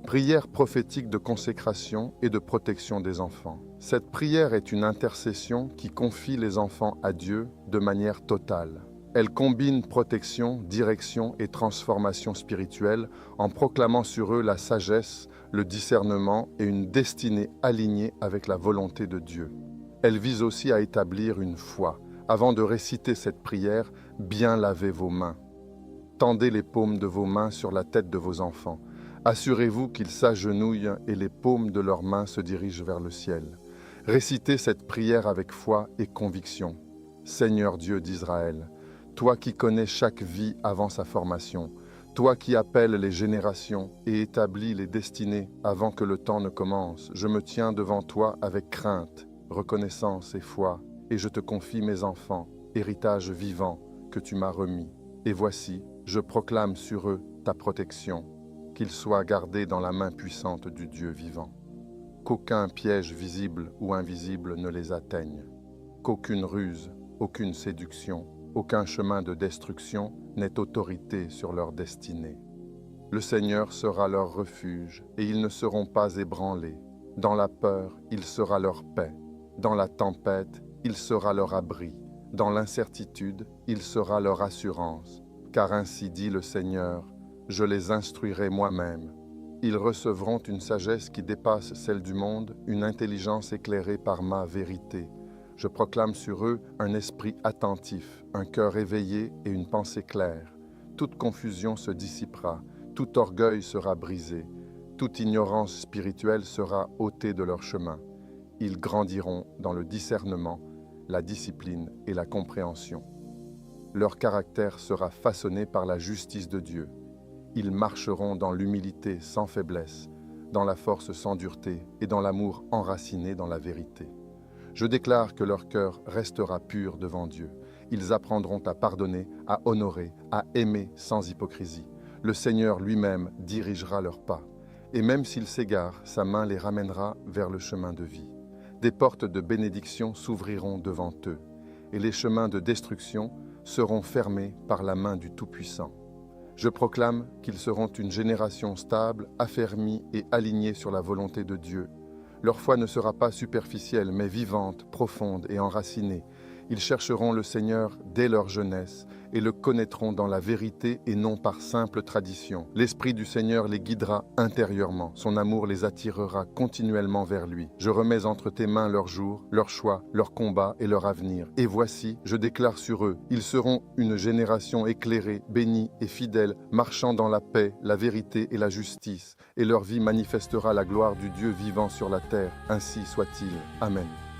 Prière prophétique de consécration et de protection des enfants. Cette prière est une intercession qui confie les enfants à Dieu de manière totale. Elle combine protection, direction et transformation spirituelle en proclamant sur eux la sagesse, le discernement et une destinée alignée avec la volonté de Dieu. Elle vise aussi à établir une foi. Avant de réciter cette prière, bien lavez vos mains. Tendez les paumes de vos mains sur la tête de vos enfants. Assurez-vous qu'ils s'agenouillent et les paumes de leurs mains se dirigent vers le ciel. Récitez cette prière avec foi et conviction. Seigneur Dieu d'Israël, toi qui connais chaque vie avant sa formation, toi qui appelles les générations et établis les destinées avant que le temps ne commence, je me tiens devant toi avec crainte, reconnaissance et foi, et je te confie mes enfants, héritage vivant que tu m'as remis. Et voici, je proclame sur eux ta protection, qu'ils soient gardés dans la main puissante du Dieu vivant. Qu'aucun piège visible ou invisible ne les atteigne, qu'aucune ruse, aucune séduction, aucun chemin de destruction n'ait autorité sur leur destinée. Le Seigneur sera leur refuge, et ils ne seront pas ébranlés. Dans la peur, il sera leur paix. Dans la tempête, il sera leur abri. Dans l'incertitude, il sera leur assurance. Car ainsi dit le Seigneur, je les instruirai moi-même. Ils recevront une sagesse qui dépasse celle du monde, une intelligence éclairée par ma vérité. Je proclame sur eux un esprit attentif, un cœur éveillé et une pensée claire. Toute confusion se dissipera, tout orgueil sera brisé, toute ignorance spirituelle sera ôtée de leur chemin. Ils grandiront dans le discernement, la discipline et la compréhension. Leur caractère sera façonné par la justice de Dieu. Ils marcheront dans l'humilité sans faiblesse, dans la force sans dureté et dans l'amour enraciné dans la vérité. Je déclare que leur cœur restera pur devant Dieu. Ils apprendront à pardonner, à honorer, à aimer sans hypocrisie. Le Seigneur lui-même dirigera leurs pas. Et même s'ils s'égarent, sa main les ramènera vers le chemin de vie. Des portes de bénédiction s'ouvriront devant eux, et les chemins de destruction seront fermés par la main du Tout-Puissant. Je proclame qu'ils seront une génération stable, affermie et alignée sur la volonté de Dieu. Leur foi ne sera pas superficielle, mais vivante, profonde et enracinée. Ils chercheront le Seigneur dès leur jeunesse et le connaîtront dans la vérité et non par simple tradition. L'Esprit du Seigneur les guidera intérieurement. Son amour les attirera continuellement vers lui. Je remets entre tes mains leurs jours, leurs choix, leurs combats et leur avenir. Et voici, je déclare sur eux, ils seront une génération éclairée, bénie et fidèle, marchant dans la paix, la vérité et la justice. Et leur vie manifestera la gloire du Dieu vivant sur la terre. Ainsi soit-il. Amen.